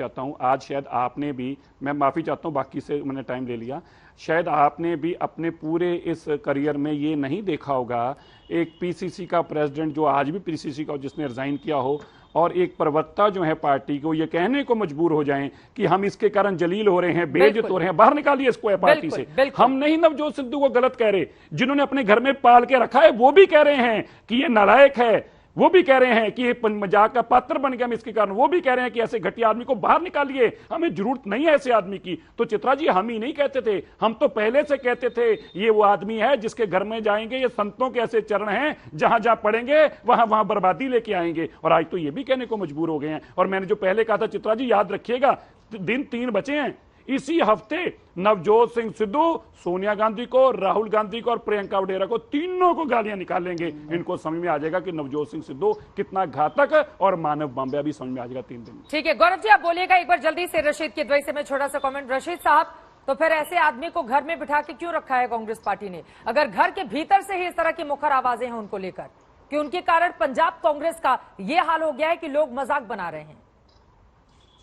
चाहता हूं, आज शायद आपने भी, मैं माफी चाहता हूं बाकी से मैंने टाइम ले लिया, शायद आपने भी अपने पूरे इस करियर में ये नहीं देखा होगा एक पीसीसी का प्रेसिडेंट जो आज भी पीसीसी का जिसने रिजाइन किया हो और एक प्रवक्ता जो है पार्टी को ये कहने को मजबूर हो जाएं कि हम इसके कारण जलील हो रहे हैं, बेइज्जत हो रहे हैं, बाहर निकालिए इसको पार्टी से। हम नहीं नवजोत सिद्धू को गलत कह रहे, जिन्होंने अपने घर में पाल के रखा है वो भी कह रहे हैं कि ये नालायक है, वो भी कह रहे हैं कि ये मजाक का पात्र बन गया हम इसके कारण, वो भी कह रहे हैं कि ऐसे घटिया आदमी को बाहर निकालिए, हमें जरूरत नहीं है ऐसे आदमी की। तो चित्रा जी हम ही नहीं कहते थे, हम तो पहले से कहते थे ये वो आदमी है जिसके घर में जाएंगे ये संतों के ऐसे चरण हैं जहां जहां पड़ेंगे वहां वहां बर्बादी लेके आएंगे। और आज तो ये भी कहने को मजबूर हो गए हैं। और मैंने जो पहले कहा था चित्रा जी याद रखिएगा, दिन 3 बचे हैं, इसी हफ्ते नवजोत सिंह सिद्धू सोनिया गांधी को, राहुल गांधी को और प्रियंका वडेरा को, तीनों को गालियां निकालेंगे। इनको समझ में आ जाएगा कि नवजोत सिंह सिद्धू कितना घातक और मानव बॉम्बे अभी समझ में आ जाएगा 3 दिन। ठीक है गौरव जी, आप बोलिएगा एक बार जल्दी से रशीद किदवई से मैं छोटा सा कमेंट। रशीद साहब, तो फिर ऐसे आदमी को घर में बिठा के क्यों रखा है कांग्रेस पार्टी ने, अगर घर के भीतर से ही इस तरह की मुखर आवाजें हैं उनको लेकर कि उनके कारण पंजाब कांग्रेस का ये हाल हो गया है कि लोग मजाक बना रहे हैं?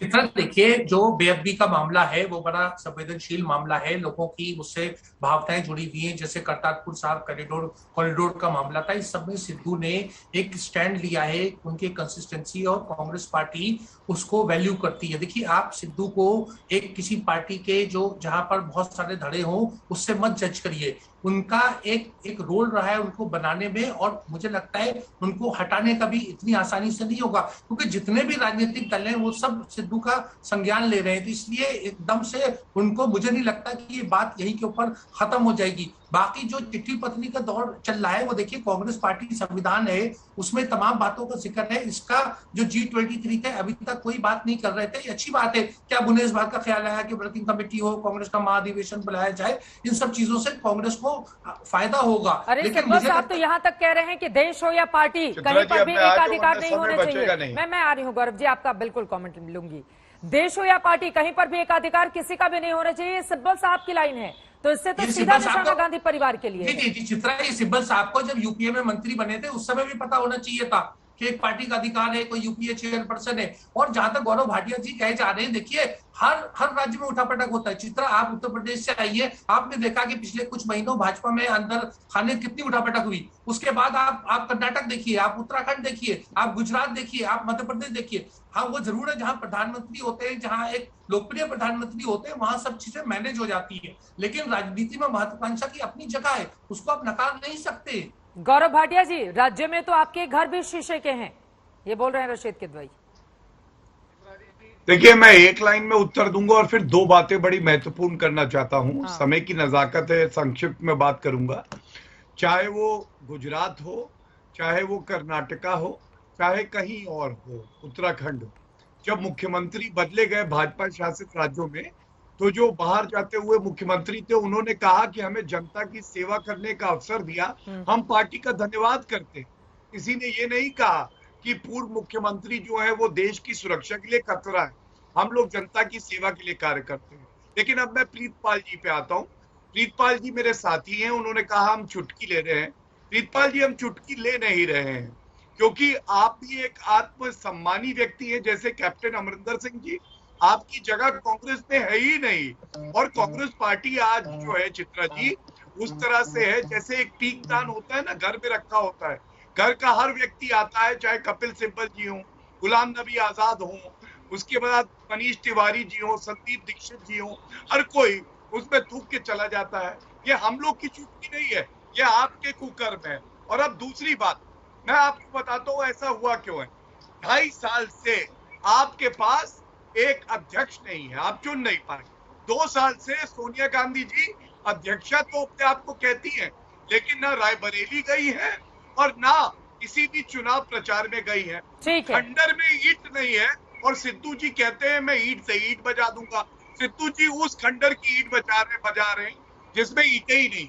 चित्रा देखिए, जो बेअदबी का मामला है वो बड़ा संवेदनशील मामला है, लोगों की उससे भावनाएं जुड़ी हुई हैं। जैसे करतारपुर साहब कॉरिडोर का मामला था, इस सब में सिद्धू ने एक स्टैंड लिया है, उनकी कंसिस्टेंसी और कांग्रेस पार्टी उसको वैल्यू करती है। देखिए, आप सिद्धू को एक किसी पार्टी के जो जहां पर बहुत सारे धड़े हों उससे मत जज करिए। उनका एक रोल रहा है उनको बनाने में, और मुझे लगता है उनको हटाने का भी इतनी आसानी से नहीं होगा, क्योंकि जितने भी राजनीतिक दल हैं वो सब सिद्धू का संज्ञान ले रहे हैं। तो इसलिए एकदम से उनको, मुझे नहीं लगता कि ये बात यहीं के ऊपर खत्म हो जाएगी। बाकी जो चिट्ठी पत्री का दौर चल रहा है वो देखिए, कांग्रेस पार्टी संविधान है उसमें तमाम बातों का जिक्र है। इसका जो G23 का अभी तक कोई बात नहीं कर रहे थे, ये अच्छी बात है। क्या बुनेश भाग का ख्याल आया कि वर्किंग कमेटी हो, कांग्रेस का महाधिवेशन बुलाया जाए, इन सब चीजों से कांग्रेस को फायदा होगा। अरे साहब तो यहाँ तक कह रहे हैं कि देश हो या पार्टी, कहीं पर भी एकाधिकार नहीं होने चाहिए। मैं आ रही हूँ गौरव जी, आपका बिल्कुल कमेंट लूंगी। देश हो या पार्टी, कहीं पर भी एकाधिकार किसी का भी नहीं होना चाहिए, सिब्बल साहब की लाइन है। तो इससे तो सीधा निशाना गांधी परिवार के लिए। जी चित्रा, ये सिब्बल साहब को जब यूपीए में मंत्री बने थे उस समय भी पता होना चाहिए था कि एक पार्टी का अधिकार है, कोई यूपीए चेयरपर्सन है। और जहां तक गौरव भाटिया जी कहे जा रहे हैं, देखिए हर राज्य में उठापटक होता है। चित्रा, आप उत्तर प्रदेश से आइए, आपने देखा कि पिछले कुछ महीनों भाजपा में अंदर खाने कितनी उठापटक हुई। उसके बाद आप कर्नाटक देखिए, आप उत्तराखंड देखिए, आप गुजरात देखिए, आप मध्य प्रदेश देखिए। हाँ, वो जरूर है जहां प्रधानमंत्री होते हैं, जहां एक लोकप्रिय प्रधानमंत्री होते हैं, वहां सब चीजें मैनेज हो जाती है। लेकिन राजनीति में महत्वाकांक्षा की अपनी जगह है, उसको आप नकार नहीं सकते। गौरव भाटिया जी, राज्य में तो आपके घर भी शीशे के हैं, ये बोल रहे हैं रशीद किदवई। देखिए, मैं एक लाइन में उत्तर दूंगा और फिर 2 बातें बड़ी महत्वपूर्ण करना चाहता हूं। हाँ। समय की नजाकत है, संक्षिप्त में बात करूंगा। चाहे वो गुजरात हो, चाहे वो कर्नाटका हो, चाहे कहीं और हो, उत्तराखंड हो, जब मुख्यमंत्री बदले गए भाजपा शासित राज्यों में, तो जो बाहर जाते हुए मुख्यमंत्री थे उन्होंने कहा कि हमें जनता की सेवा करने का अवसर दिया, हम पार्टी का धन्यवाद करते हैं। किसी ने ये नहीं कहा कि पूर्व मुख्यमंत्री जो है वो देश की सुरक्षा के लिए खतरा है, हम लोग जनता की सेवा के लिए कार्य करते हैं। लेकिन अब मैं प्रीतपाल जी पे आता हूँ। प्रीतपाल जी मेरे साथी हैं, उन्होंने कहा हम चुटकी ले रहे हैं। प्रीतपाल जी, हम चुटकी ले नहीं रहे हैं, क्योंकि आप भी एक आत्मसम्मानी व्यक्ति हैं जैसे कैप्टन अमरिंदर सिंह जी। आपकी जगह कांग्रेस में है ही नहीं। और कांग्रेस पार्टी आज जो है चित्रा जी, उस तरह से है जैसे एक पीकदान होता है ना, घर में रखा होता है। घर का हर व्यक्ति आता है, चाहे कपिल सिब्बल जी हो, गुलाम नबी आजाद हो, उसके बाद मनीष तिवारी जी हो, संदीप दीक्षित जी हो, हर कोई उसमें थूक के चला जाता है। ये हम लोग की चुटकी नहीं है, ये आपके कुकर्म है। और अब दूसरी बात मैं आपको बताता हूँ ऐसा हुआ क्यों है। 2.5 साल से आपके पास एक अध्यक्ष नहीं है, आप चुन नहीं पाए। 2 साल से सोनिया गांधी जी अध्यक्षा तो अपने आप को कहती हैं, लेकिन ना रायबरेली गई है और ना किसी भी चुनाव प्रचार में गई है। खंडर में ईंट नहीं है और सिद्धू जी कहते हैं मैं ईंट से ईंट बजा दूंगा। सिद्धू जी उस खंडर की ईंट बजा रहे हैं जिसमें ईंटें ही नहीं।